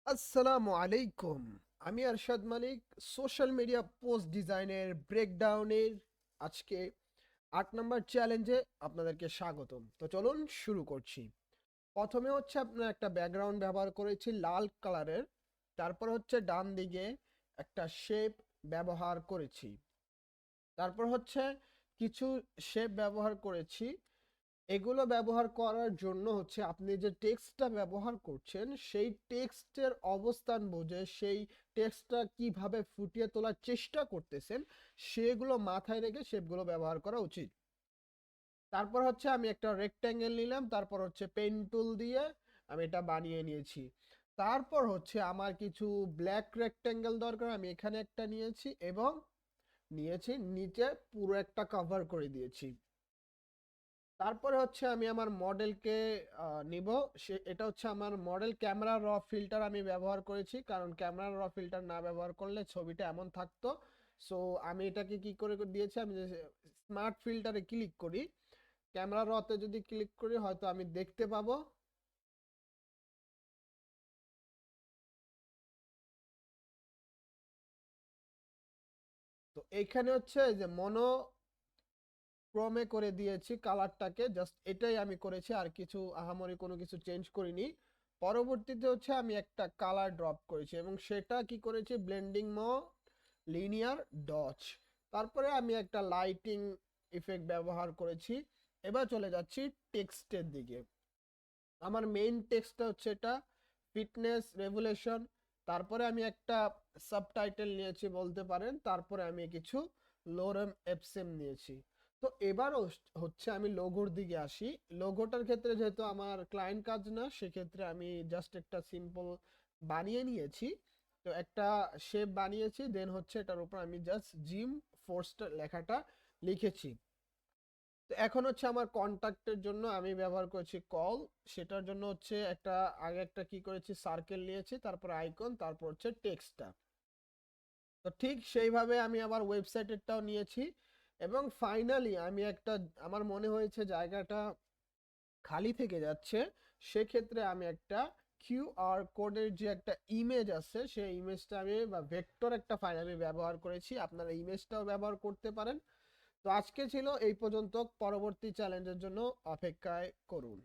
আসসালামু আলাইকুম। আমি আরশাদ মালিক, সোশ্যাল মিডিয়া পোস্ট ডিজাইনের ব্রেকডাউনের আজকে ৮ নম্বর চ্যালেঞ্জে আপনাদেরকে স্বাগতম। তো চলুন শুরু করছি। প্রথমে হচ্ছে আপনার একটা ব্যাকগ্রাউন্ড ব্যবহার করেছি লাল কালারের। তারপর হচ্ছে ডান দিকে একটা শেপ ব্যবহার করেছি। তারপর হচ্ছে কিছু শেপ ব্যবহার করেছি। এগুলো ব্যবহার করার জন্য হচ্ছে আপনি যে টেক্সটটা ব্যবহার করছেন সেই টেক্সটের অবস্থান বুঝে সেই টেক্সটটা কিভাবে ফুটিয়ে তোলার চেষ্টা করতেছেন সেগুলো মাথায় রেখে শেপগুলো ব্যবহার করা উচিত। তারপর হচ্ছে আমি একটা রেক্ট্যাঙ্গেল নিলাম, তারপর হচ্ছে পেন টুল দিয়ে আমি এটা বানিয়ে নিয়েছি। তারপর হচ্ছে আমার কিছু ব্ল্যাক রেক্ট্যাঙ্গেল দরকার, আমি এখানে একটা নিয়েছি এবং নিয়েছি নিচে পুরো একটা কভার করে দিয়েছি। তারপরে হচ্ছে আমি আমার মডেলকে নিব। এটা হচ্ছে আমার মডেল ক্যামেরা র ফিল্টার আমি ব্যবহার করেছি, কারণ ক্যামেরা র ফিল্টার না ব্যবহার করলে ছবিটা এমন থাকতো। সো আমি এটাকে কি করে দিয়েছি, আমি যে স্মার্ট ফিল্টারে ক্লিক করি, ক্যামেরা রতে যদি ক্লিক করি হয়তো আমি দেখতে পাবো। তো এইখানে হচ্ছে এই যে ক্রমে করে দিয়েছি কালারটাকে, জাস্ট এটাই আমি করেছি, আর কিছু আহামরি কোনো কিছু চেঞ্জ করিনি। পরবর্তীতে হচ্ছে আমি একটা কালার ড্রপ করেছি এবং সেটা কি করেছি ব্লেন্ডিং মোড লিনিয়ার ডচ। তারপরে আমি একটা লাইটিং ইফেক্ট ব্যবহার করেছি। এবার চলে যাচ্ছি টেক্সটের দিকে। আমার মেইন টেক্সটটা হচ্ছে এটা ফিটনেস রেভুলেশন। তারপরে আমি একটা সাবটাইটেল নিয়েছি বলতে পারেন, তারপরে আমি কিছু লোরেম এপসেম নিয়েছি। তো এবার হচ্ছে আমি লোগোর দিকে আসি। লোগোটার ক্ষেত্রে যেহেতু আমার ক্লায়েন্ট কাজ না, সেক্ষেত্রে আমি জাস্ট একটা সিম্পল বানিয়ে নিয়েছি। তো একটা শেপ বানিয়েছি, দেন হচ্ছে এটার উপর আমি জাস্ট জিম ফোর্সটা লেখাটা লিখেছি। তো এখন হচ্ছে আমার কন্টাক্টের জন্য আমি ব্যবহার করেছি কল। সেটার জন্য হচ্ছে আগে একটা কি করেছি সার্কেল নিয়েছি, তারপর আইকন, তারপর হচ্ছে টেক্সটটা। তো ঠিক সেইভাবে আমি আবার ওয়েবসাইটেরটাও নিয়েছি। এবং ফাইনালি আমি আমার মনে হয়েছে জায়গাটা খালি থেকে যাচ্ছে, সেক্ষেত্রে আমি একটা কিউআর কোডের যে একটা ইমেজ আছে সেই ইমেজটা আমি বা ভেক্টর একটা ফাইল আমি ব্যবহার করেছি, আপনারা ইমেজটাও ব্যবহার করতে পারেন। তো আজকে ছিল এই পর্যন্ত, পরবর্তী চ্যালেঞ্জের জন্য অপেক্ষায় করুন।